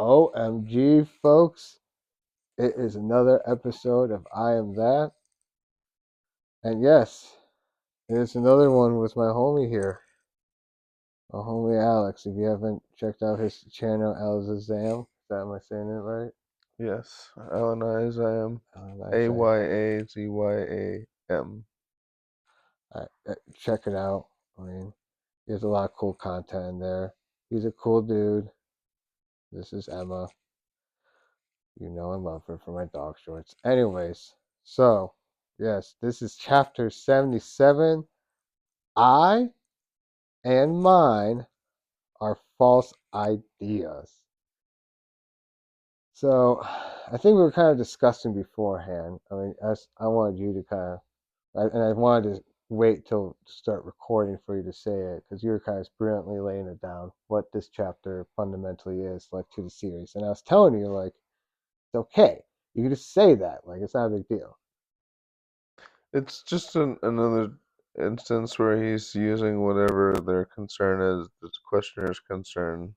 OMG, folks. It is another episode of I Am That. And yes, it is another one with my homie here. My homie Alex. If you haven't checked out his channel, Alazazam, am I saying it right? Yes, Alanizam. Alazam. Ayazym. Check it out. I mean, there's a lot of cool content in there. He's a cool dude. This is Emma. You know I love her for my dog shorts. Anyways, so, yes, this is chapter 77. I and mine are false ideas. So, I think we were kind of discussing beforehand. I mean, I wanted you to kind of, and I wanted to wait till to start recording for you to say it because you were kind of brilliantly laying it down what this chapter fundamentally is like to the series. And I was telling you, like, it's okay. You can just say that. Like, it's not a big deal. It's just another instance where he's using whatever their concern is, the questioner's concern,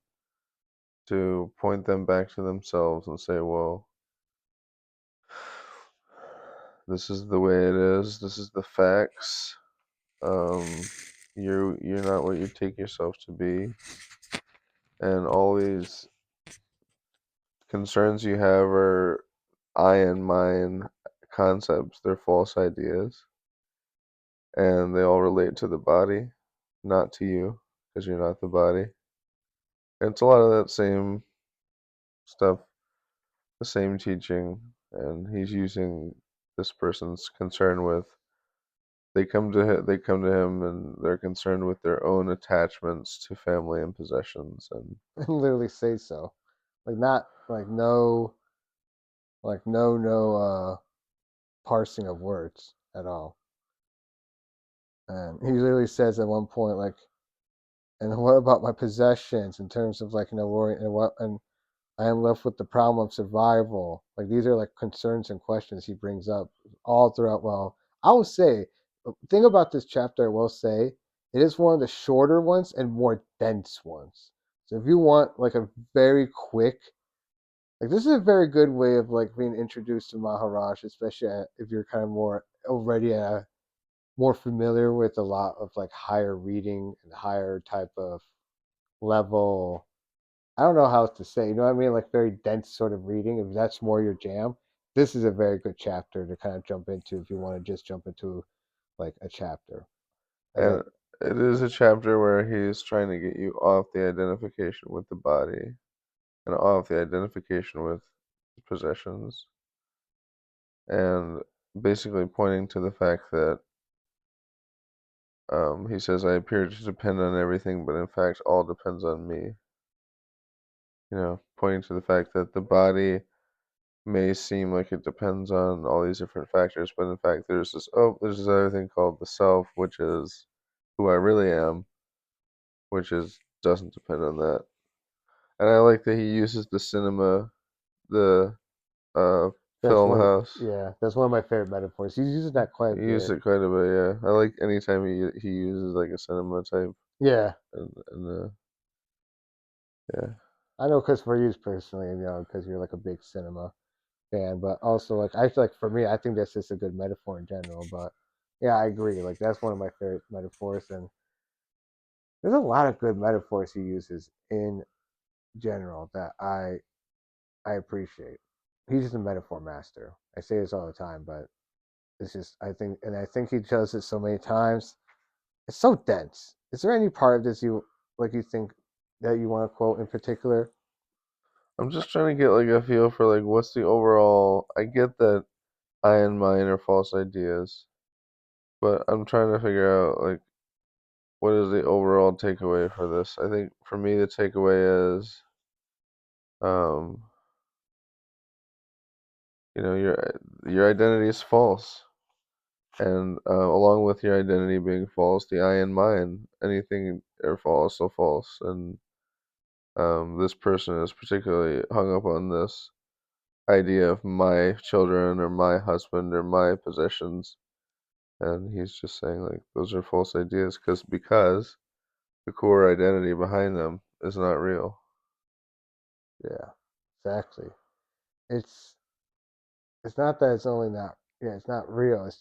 to point them back to themselves and say, well, this is the way it is, this is the facts. You're not what you take yourself to be, and all these concerns you have are I and mine concepts. They're false ideas, and they all relate to the body, not to you, because you're not the body. And it's a lot of that same stuff, the same teaching, and he's using this person's concern with. They come to him, and they're concerned with their own attachments to family and possessions, and Literally say so. Like, not, no parsing of words at all. And he literally says at one point, like, and what about my possessions in terms of, like, worry, and I am left with the problem of survival. Like, these are like concerns and questions he brings up all throughout. Well, I will say, the thing about this chapter, I will say, it is one of the shorter ones and more dense ones. So if you want like a very quick, like, this is a very good way of like being introduced to Maharaj, especially if you're kind of more already more familiar with a lot of like higher reading and higher type of level. I don't know how to say, you know what I mean? Like, very dense sort of reading. If that's more your jam, this is a very good chapter to kind of jump into if you want to just jump into like a chapter. Like, and it is a chapter where he's trying to get you off the identification with the body and off the identification with possessions, and basically pointing to the fact that he says, I appear to depend on everything, but in fact, all depends on me. Pointing to the fact that the body may seem like it depends on all these different factors, but in fact, there's this other thing called the self, which is who I really am, which is doesn't depend on that. And I like that he uses the uh, that's film one, house. yeah, that's one of my favorite metaphors. He uses that quite a He used bit. it quite a bit, yeah. I like anytime he uses like a cinema type, Yeah, and yeah. I know because for you personally, because you're like a big cinema fan, but also like I feel like for me, I think that's just a good metaphor in general. But yeah, I agree. Like, that's one of my favorite metaphors, and there's a lot of good metaphors he uses in general that I appreciate. He's just a metaphor master. I say this all the time, but it's just I think he does it so many times. It's so dense. Is there any part of this you think that you want to quote in particular? I'm just trying to get like a feel for like what's the overall. I get that I and mine are false ideas, but I'm trying to figure out like what is the overall takeaway for this. I think for me the takeaway is um your identity is false, and along with your identity being false, the I and mine, anything are also false, and this person is particularly hung up on this idea of my children or my husband or my possessions, and he's just saying like those are false ideas because the core identity behind them is not real. Yeah. exactly. It's it's not that it's only not yeah, it's not real. It's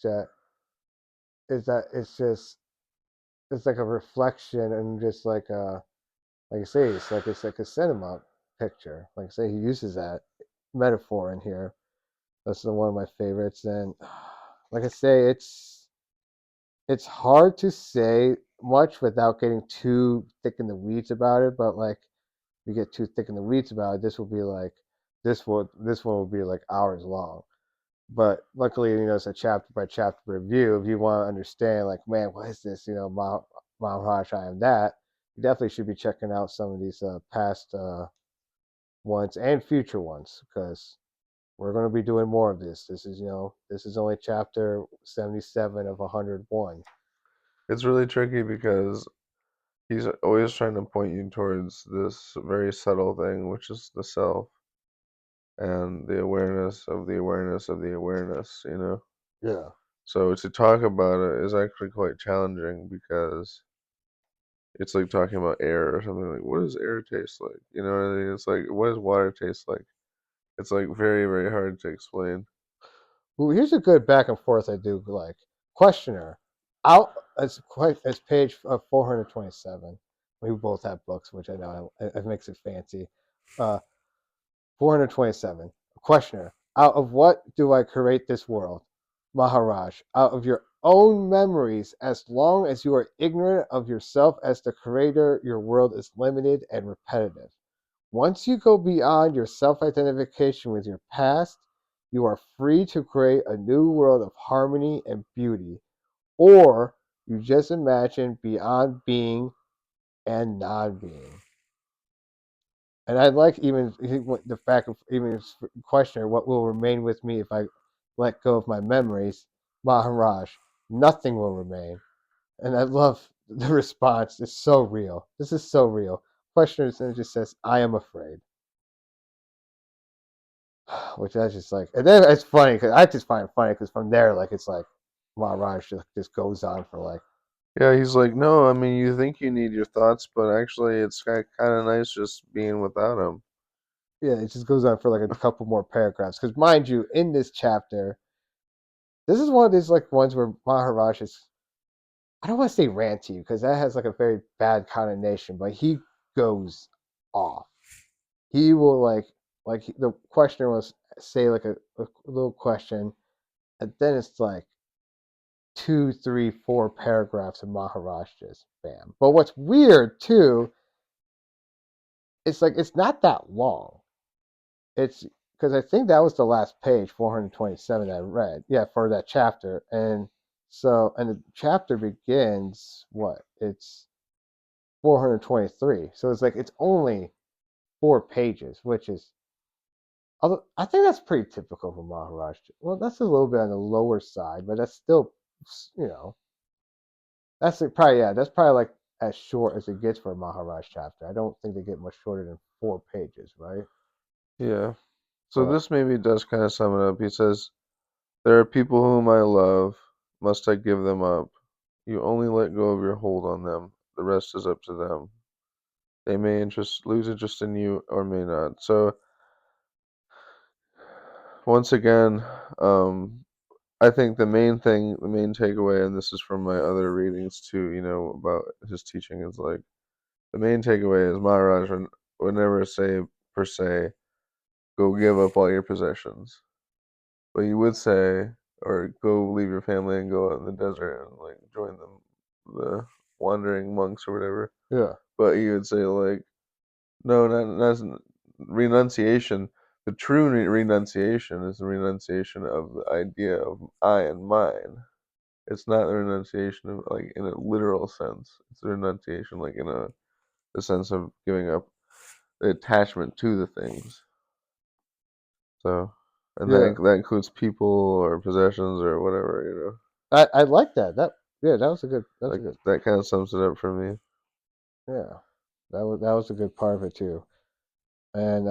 just it's like a reflection and just like I say, it's like a cinema picture. Like I say, he uses that metaphor in here. That's one of my favorites. And like I say, it's hard to say much without getting too thick in the weeds about it. But like, if you get too thick in the weeds about it, this one will be like hours long. But luckily, it's a chapter by chapter review. If you want to understand, like, man, what is this? Maharaj, I am that. You definitely should be checking out some of these past ones and future ones because we're going to be doing more of this. This is only chapter 77 of 101. It's really tricky because he's always trying to point you towards this very subtle thing, which is the self and the awareness of the awareness of the awareness. Yeah. So to talk about it is actually quite challenging because it's like talking about air or something like, what does air taste like? You know what I mean? It's like, what does water taste like? It's like very, very hard to explain. Well, here's a good back and forth I do like. Questionnaire. Out as page 427. We both have books, which I know it makes it fancy. 427. Questioner. Out of what do I create this world? Maharaj. Out of your own memories, as long as you are ignorant of yourself as the creator, your world is limited and repetitive. Once you go beyond your self identification with your past, you are free to create a new world of harmony and beauty. Or you just imagine beyond being and non being. And I like even the fact of even his questioner, what will remain with me if I let go of my memories? Maharaj, nothing will remain. And I love the response. It's so real. This is so real. Questioner then just says, I am afraid. Which I just like. And then it's funny because I just find it funny because from there, like, it's like Maharaj just goes on for like, Yeah, he's like, no, I mean, you think you need your thoughts, but actually, it's kind of nice just being without them. yeah, it just goes on for like a couple more paragraphs. Because mind you, in this chapter, this is one of these like ones where Maharaj is I don't want to say ranty because that has like a very bad connotation, but he goes off. He will the questioner will say like a little question, and then it's like two, three, four paragraphs of Maharaj just bam. But what's weird too, it's like it's not that long. It's because I think that was the last page, 427 that I read. Yeah, for that chapter, and the chapter begins what? It's 423. So it's like it's only 4 pages, which is I think that's pretty typical for Maharaj. Well, that's a little bit on the lower side, but that's still, you know, that's probably like as short as it gets for a Maharaj chapter. I don't think they get much shorter than 4 pages, right? Yeah. So But this maybe does kind of sum it up. He says, there are people whom I love. Must I give them up? You only let go of your hold on them. The rest is up to them. They may lose interest in you or may not. So once again, I think the main takeaway, and this is from my other readings too, about his teaching, is like the main takeaway is Maharaj would never say per se, go give up all your possessions, but you would say, or go leave your family and go out in the desert and like join the wandering monks or whatever. yeah, But he would say like, no, not renunciation. The true renunciation is the renunciation of the idea of I and mine. It's not the renunciation of like in a literal sense. It's the renunciation like in the sense of giving up the attachment to the things. So, and yeah. that includes people or possessions or whatever. I like that. Yeah, that was a good. That's a Like good. that kind of sums it up for me. Yeah, that was a good part of it too. And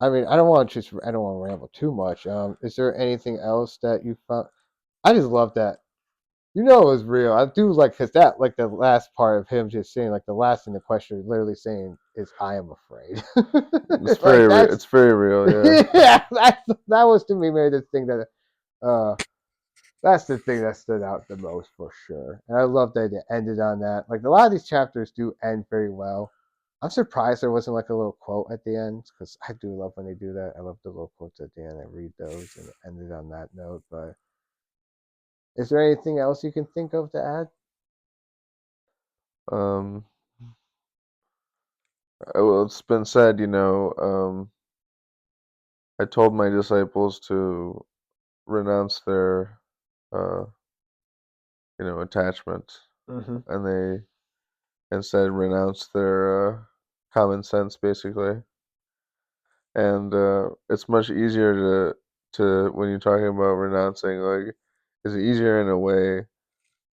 I mean, I don't want to ramble too much. Is there anything else that you found? I just love that. You know it was real. I do like because that like the last part of him just saying like the last thing the questioner is literally saying is "I am afraid." It's Like very real. that's It's very real. Yeah. yeah, that was to me maybe the thing that uh that's the thing that stood out the most for sure. And I love that it ended on that. Like a lot of these chapters do end very well. I'm surprised there wasn't like a little quote at the end because I do love when they do that. I love the little quotes at the end. I read those and it ended on that note. But is there anything else you can think of to add? Um. Well, it's been said, I told my disciples to renounce their, uh, attachment, Mm-hmm. and they instead renounce their common sense, basically. And it's much easier to when you're talking about renouncing, like, it's easier in a way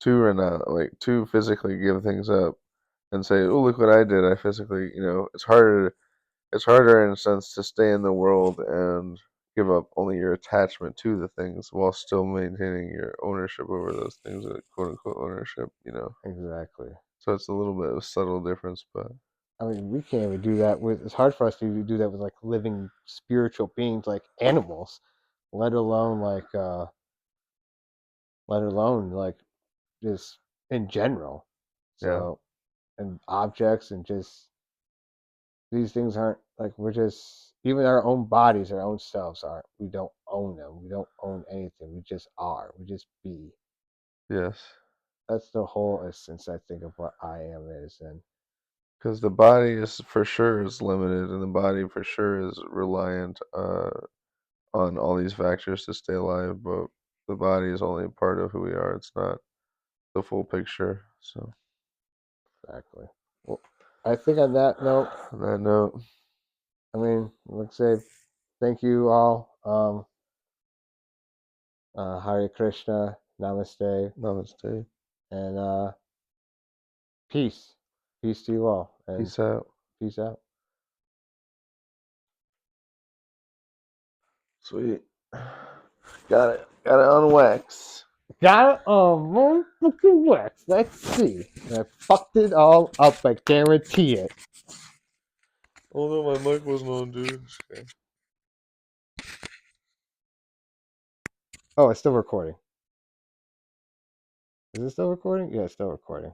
to renounce, like to physically give things up and say, "Oh, look what I did! I physically," it's harder. It's harder in a sense to stay in the world and give up only your attachment to the things while still maintaining your ownership over those things, quote unquote ownership. Exactly. So it's a little bit of a subtle difference, but I mean, we can't even do that with. It's hard for us to even do that with like living spiritual beings like animals, let alone like, let alone like just in general. yeah, So, and objects and just these things aren't like we're just even our own bodies, our own selves aren't. We don't own them. We don't own anything. We just are. We just be. yes, That's the whole essence, I think, of what I am is. And because the body is for sure is limited, and the body for sure is reliant on all these factors to stay alive, but the body is only a part of who we are. It's not the full picture. So, exactly. Well, I think on that note, on that note, I mean, let's say thank you all. Hare Krishna, Namaste, namaste. and peace. Peace to you all, and Peace out. peace out. Sweet. Got it on wax. Got it on one fucking wax. Let's see. And I fucked it all up, I guarantee it. Oh no, my mic wasn't on, dude. Okay. Oh, it's still recording. Is it still recording? Yeah, it's still recording.